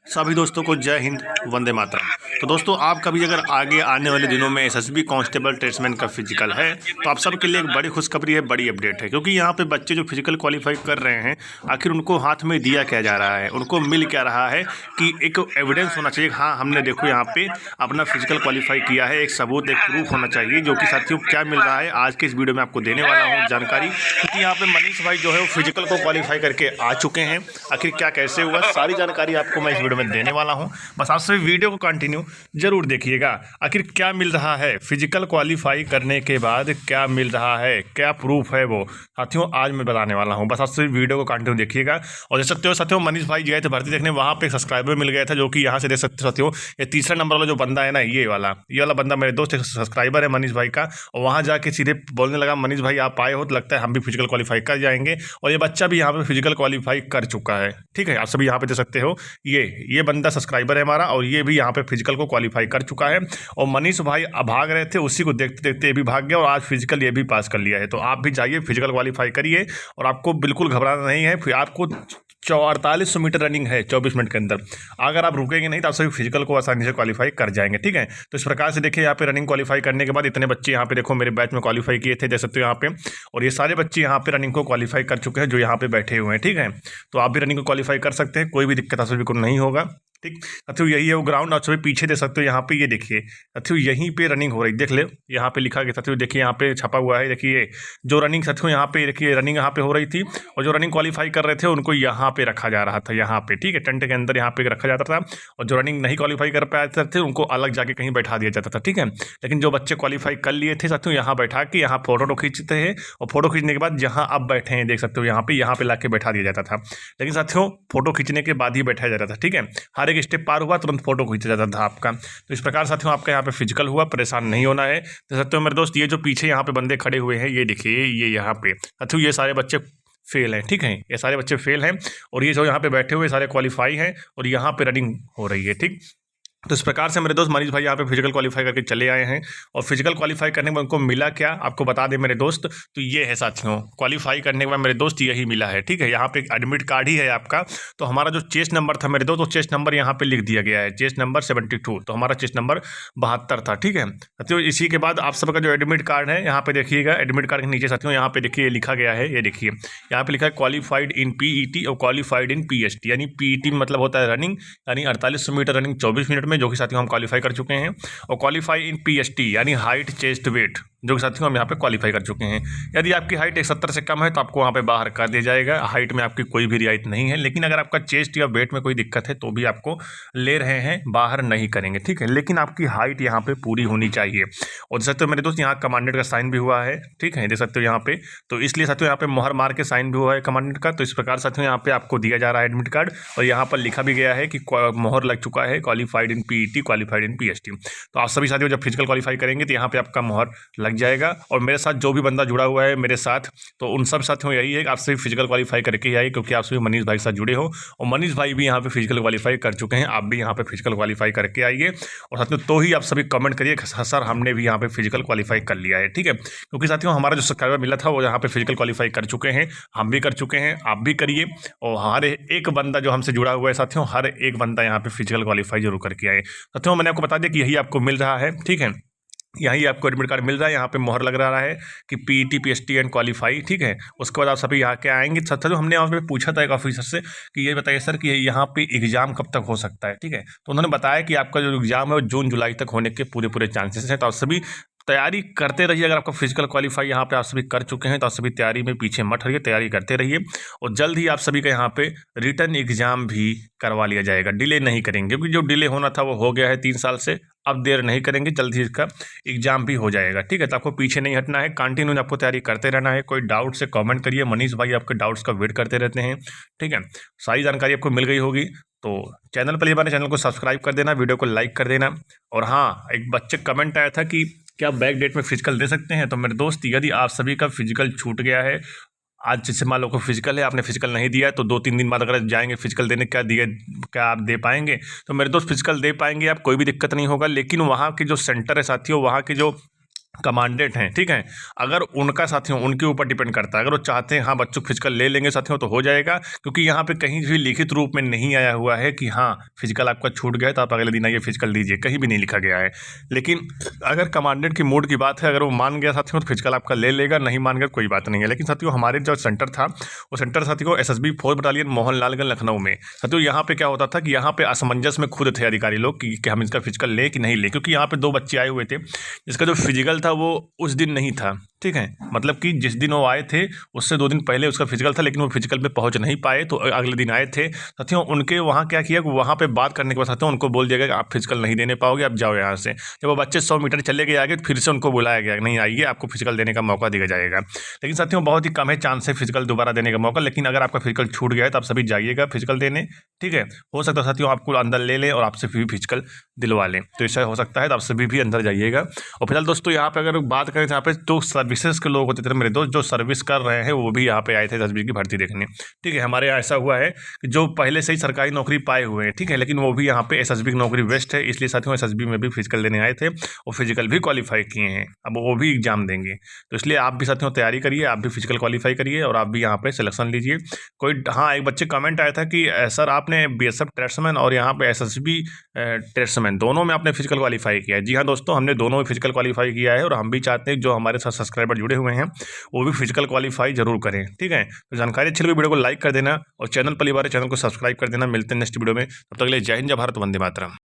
सभी दोस्तों को जय हिंद, वंदे मातरम। तो दोस्तों, आपका भी अगर आगे आने वाले दिनों में एसएसबी कांस्टेबल ट्रेड्समैन का फिजिकल है तो आप सबके लिए एक बड़ी खुशखबरी है, बड़ी अपडेट है। क्योंकि यहाँ पे बच्चे जो फिजिकल क्वालिफाई कर रहे हैं, आखिर उनको हाथ में दिया क्या जा रहा है, उनको मिल क्या रहा है कि एक एविडेंस होना चाहिए। हाँ, हमने देखो यहाँ पे अपना फिजिकल क्वालिफाई किया है, एक सबूत, एक प्रूफ होना चाहिए। जो कि साथियों क्या मिल रहा है आज के इस वीडियो में आपको देने वाला हूँ जानकारी। क्योंकि यहाँ पे मनीष भाई जो है वो फिजिकल को क्वालिफाई करके आ चुके हैं। आखिर क्या कैसे हुआ, सारी जानकारी आपको मैं इस वीडियो में देने वाला हूं। बस आप सभी वीडियो को कंटिन्यू जरूर देखिएगा। आखिर क्या मिल रहा है फिजिकल क्वालिफाई करने के बाद, क्या मिल रहा है, क्या प्रूफ है, वो साथियों आज मैं बताने वाला हूं। बस आप सभी वीडियो को कंटिन्यू देखिएगा। और देख सकते हो साथियों, मनीष भाई गए थे भर्ती देखने, वहां पे एक सब्सक्राइबर मिल गया था। जो कि यहाँ से देख सकते हो साथियों, ये तीसरा नंबर वाला जो बंदा है ना, ये वाला बंदा मेरे दोस्त एक सब्सक्राइबर है मनीष भाई का। और वहाँ जाके सीधे बोलने लगा, मनीष भाई आप आए हो तो लगता है हम भी फिजिकल क्वालिफाई कर जाएंगे। और ये बच्चा भी यहाँ पे फिजिकल क्वालिफाई कर चुका है। ठीक है, आप सभी यहाँ पे देख सकते हो, ये बंदा सब्सक्राइबर है हमारा, और ये भी यहाँ पे फिजिकल को क्वालिफाई कर चुका है। और मनीष भाई भाग रहे थे, उसी को देखते देखते ये भी भाग गया और आज फिजिकल ये भी पास कर लिया है। तो आप भी जाइए, फिजिकल क्वालिफाई करिए। और आपको बिल्कुल घबराना नहीं है। फिर आपको 4800 मीटर रनिंग है 24 मिनट के अंदर। अगर आप रुकेंगे नहीं तो आप सभी फिजिकल को आसानी से क्वालिफाई कर जाएंगे। ठीक है, तो इस प्रकार से देखिए, यहाँ पे रनिंग क्वालिफाई करने के बाद इतने बच्चे यहाँ पे देखो मेरे बैच में क्वालिफाई किए थे, देख सकते हो यहाँ पे। और ये सारे बच्चे यहाँ पे रनिंग को क्वालिफाई कर चुके हैं जो यहाँ पे बैठे हुए हैं। ठीक है, तो आप भी रनिंग को क्वालिफाई कर सकते हैं, कोई भी दिक्कत आप सभी को नहीं होगा। ठीक साथियों, यही है वो ग्राउंड। और सभी पीछे देख सकते हो यहाँ पे, ये देखिए साथियों यहीं पे रनिंग हो रही, देख ले यहाँ पे लिखा गया साथियों, देखिए यहाँ पे छपा हुआ है। देखिए जो रनिंग साथियों यहाँ पे देखिए, रनिंग यहाँ पे हो रही थी। और जो रनिंग क्वालिफाई कर रहे थे उनको यहाँ पे रखा जा रहा था, यहाँ पे। ठीक है, टेंट के अंदर यहाँ पे रखा जाता था। और जो रनिंग नहीं क्वालिफाई कर पाए थे उनको अलग जाके कहीं बैठा दिया जाता था। ठीक है, लेकिन जो बच्चे क्वालिफाई कर लिए थे साथियों, यहाँ बैठा के यहाँ फोटो खींचते हैं। और फोटो खींचने के बाद जहाँ अब बैठे हैं देख सकते हो यहाँ पे ला के बैठा दिया जाता था। लेकिन साथियों फोटो खींचने के बाद ही बैठाया जाता था। ठीक है, हर एक स्टेप पार हुआ तुरंत फोटो खींचा जाता था आपका। तो इस प्रकार साथियों आपका यहाँ पे फिजिकल हुआ, परेशान नहीं होना है। देख सकते हो मेरे दोस्त, ये जो पीछे यहाँ पे बंदे खड़े हुए हैं, ये देखिए, ये यहाँ पे साथियों ये सारे बच्चे फेल हैं। ठीक है, ये सारे बच्चे फेल हैं। और ये जो यहाँ पे बैठे हुए सारे क्वालिफाई हैं और यहाँ पे रनिंग हो रही है। ठीक, तो इस प्रकार से मेरे दोस्त मनीष भाई यहाँ पे फिजिकल क्वालिफाई करके चले आए हैं। और फिजिकल क्वालिफाई करने में उनको मिला क्या आपको बता दें मेरे दोस्त, तो ये है साथियों, क्वालिफाई करने के बाद मेरे दोस्त यही मिला है। ठीक है, यहाँ पे एडमिट कार्ड ही है आपका। तो हमारा जो चेस्ट नंबर था मेरे दोस्त, वो चेस्ट नंबर यहाँ पे लिख दिया गया है, चेस्ट नंबर 72। तो हमारा चेस्ट नंबर 72 था। ठीक है साथियों, इसी के बाद आप सबका जो एडमिट कार्ड है यहाँ पे देखिएगा, एडमिट कार्ड के नीचे साथियों यहाँ पे देखिए लिखा गया है, ये देखिए यहाँ पे लिखा है क्वालिफाइड इन पीईटी और क्वालिफाइड इन पीएसटी। यानी पीईटी मतलब होता है रनिंग, यानी 4800 मीटर रनिंग 24 मिनट में, जो कि साथियों हम क्वालिफाई कर चुके हैं। और क्वालिफाई इन पीएसटी यानी हाइट चेस्ट वेट, जो कि साथियों हम यहाँ पे क्वालिफाई कर चुके हैं। यदि आपकी हाइट 170 से कम है तो आपको वहाँ पे बाहर कर दिया जाएगा, हाइट में आपकी कोई भी रियायत नहीं है। लेकिन अगर आपका चेस्ट या वेट में कोई दिक्कत है तो भी आपको ले रहे हैं, बाहर नहीं करेंगे। ठीक है, लेकिन आपकी हाइट यहाँ पे पूरी होनी चाहिए। और देख सकते हो मेरे दोस्त, यहाँ कमांडेंट का साइन भी हुआ है। ठीक है, देख सकते हो यहाँ पे, तो इसलिए साथियों यहाँ पे मोहर मार के साइन भी हुआ है कमांडेंट का। तो इस प्रकार साथियों यहाँ पे आपको दिया जा रहा है एडमिट कार्ड। और यहाँ पर लिखा भी गया है कि मोहर लग चुका है, qualified in PET, qualified in PST. तो आप सभी साथियों जब फिजिकल क्वालिफाई करेंगे तो यहाँ पे आपका मोहर लग जाएगा। और मेरे साथ जो भी बंदा जुड़ा हुआ है मेरे साथ, तो उन सब साथियों यही है कि आप सभी फिजिकल क्वालिफाई करके ही आइए, क्योंकि आप सभी मनीष भाई के साथ जुड़े हो। और मनीष भाई भी यहाँ पे फिजिकल क्वालिफाई कर चुके हैं, आप भी यहाँ पे फिजिकल क्वालिफाई करके आइए। और साथियों तो ही आप सभी कमेंट करिए सर हमने भी यहाँ पे फिजिकल क्वालिफाई कर लिया है। ठीक है, क्योंकि साथियों हमारा जो सब्सक्राइबर मिला था वो यहाँ पे फिजिकल क्वालिफाई कर चुके हैं, हम भी कर चुके हैं, आप भी करिए। और हर एक बंदा जो हमसे जुड़ा हुआ है साथियों, हर एक बंदा यहाँ पे फिजिकल क्वालिफाई जरूर करके आए। साथियों मैंने आपको बता दिया कि यही आपको मिल रहा है। ठीक है, यही आपको एडमिट कार्ड मिल रहा है, यहाँ पे मोहर लग रहा है कि पीईटी पीएसटी एंड क्वालिफाई। ठीक है, उसके बाद आप सभी यहाँ के आएंगे। साथियों हमने यहाँ पे पूछा था एक ऑफिसर से कि ये बताइए सर कि यहाँ पे एग्जाम कब तक हो सकता है। ठीक है, तो उन्होंने बताया कि आपका जो एग्जाम है वो जून जुलाई तक होने के पूरे चांसेस हैं। तो आप सभी तैयारी करते रहिए। अगर आपका फिजिकल क्वालिफाई यहाँ पे आप सभी कर चुके हैं तो आप सभी तैयारी में पीछे मत हटिए, तैयारी करते रहिए। और जल्द ही आप सभी का यहाँ पे रिटर्न एग्जाम भी करवा लिया जाएगा, डिले नहीं करेंगे। क्योंकि जो डिले होना था वो हो गया है 3 साल से, अब देर नहीं करेंगे, जल्द ही इसका एग्जाम भी हो जाएगा। ठीक है, तो आपको पीछे नहीं हटना है, कंटिन्यू आपको तैयारी करते रहना है। कोई डाउट से कमेंट करिए, मनीष भाई आपके डाउट्स का वेट करते रहते हैं। ठीक है, सारी जानकारी आपको मिल गई होगी। तो चैनल पर हमारे चैनल को सब्सक्राइब कर देना, वीडियो को लाइक कर देना। और हाँ, एक बच्चे कमेंट आया था कि क्या बैक डेट में फिजिकल दे सकते हैं। तो मेरे दोस्त यदि आप सभी का फिजिकल छूट गया है, आज जैसे मान लो को फिजिकल है, आपने फिजिकल नहीं दिया है, तो 2-3 दिन बाद अगर जाएंगे फिजिकल देने, क्या आप दे पाएंगे। तो मेरे दोस्त फिजिकल दे पाएंगे आप, कोई भी दिक्कत नहीं होगा। लेकिन वहाँ के जो सेंटर है साथियों, वहाँ के जो कमांडेंट हैं, ठीक है। अगर उनका साथियों उनके ऊपर डिपेंड करता है, अगर वो चाहते हैं हाँ बच्चों फिजिकल ले लेंगे साथियों तो हो जाएगा, क्योंकि यहाँ पे कहीं भी लिखित रूप में नहीं आया हुआ है कि हाँ फिजिकल आपका छूट गया है तो आप अगले दिन आइए फिजिकल दीजिए, कहीं भी नहीं लिखा गया है। लेकिन अगर कमांडेंट की मूड की बात है, अगर वो मान गया साथियों तो फिजिकल आपका ले लेगा, नहीं मान गया कोई बात नहीं है। लेकिन साथियों हमारे जो सेंटर था वो सेंटर साथियों SSB 4 बटालियन मोहनलालगंज लखनऊ में। साथियों यहाँ पे क्या होता था कि यहाँ पे असमंजस में खुद थे अधिकारी लोग कि हम इसका फिजिकल ले कि नहीं ले, क्योंकि यहाँ पे 2 बच्चे आए हुए थे जिसका जो फिजिकल था वो उस दिन नहीं था, ठीक है। मतलब कि जिस दिन वो आए थे उससे 2 दिन पहले उसका फिजिकल था, लेकिन वो फिजिकल पे पहुंच नहीं पाए तो अगले दिन आए थे साथियों। उनके वहाँ क्या किया, वहाँ पे बात करने के बाद साथियों उनको बोल दिया गया कि आप फिजिकल नहीं देने पाओगे, आप जाओ यहाँ से। जब वो बच्चे 100 मीटर चले गए आगे, फिर से उनको बुलाया गया नहीं आइए आपको फिजिकल देने का मौका दिया जाएगा। लेकिन साथियों बहुत ही कम है चांस है फिजिकल दोबारा देने का मौका, लेकिन अगर आपका फिजिकल छूट गया है तो आप सभी जाइएगा फिजिकल देने, ठीक है। हो सकता है साथियों आपको अंदर ले लें और आपसे भी फिजिकल दिलवा लें, तो ऐसा हो सकता है, तो आप सभी भी अंदर जाइएगा। और फिलहाल दोस्तों यहाँ पे अगर बात करें यहाँ पे तो सर्विसेज के लोग होते थे मेरे दोस्त जो सर्विस कर रहे हैं, वो भी यहाँ पे आए थे SSB की भर्ती देखने, ठीक है। हमारे यहाँ ऐसा हुआ है कि जो पहले से ही सरकारी नौकरी पाए हुए हैं, ठीक है, लेकिन वो भी यहाँ पे SSB की नौकरी बेस्ट है, इसलिए साथियों SSB में भी फिजिकल देने आए थे और फिजिकल भी क्वालिफाई किए हैं, अब वो भी एग्जाम देंगे। तो इसलिए आप भी साथियों तैयारी करिए, आप भी फिजिकल क्वालिफाई करिए और आप भी यहाँ पे सिलेक्शन लीजिए। कोई हाँ एक बच्चे कमेंट आया था कि सर आपने BSF ट्रेड्समैन और यहाँ पे SSB ट्रेड्समैन दोनों में आपने फिजिकल क्वालिफाई किया है। जी हाँ दोस्तों, हमने दोनों में फिजिकल क्वालिफाई किया है और हम भी चाहते हैं जो हमारे साथ सब्सक्राइबर जुड़े हुए हैं वो भी फिजिकल क्वालिफाई जरूर करें, ठीक है। तो जानकारी अच्छी लगी वीडियो को लाइक कर देना और चैनल पर चैनल को सब्सक्राइब कर देना। मिलते हैं नेक्स्ट वीडियो में, तब तक के लिए जय हिंद, जय भारत, वंदे मातरम।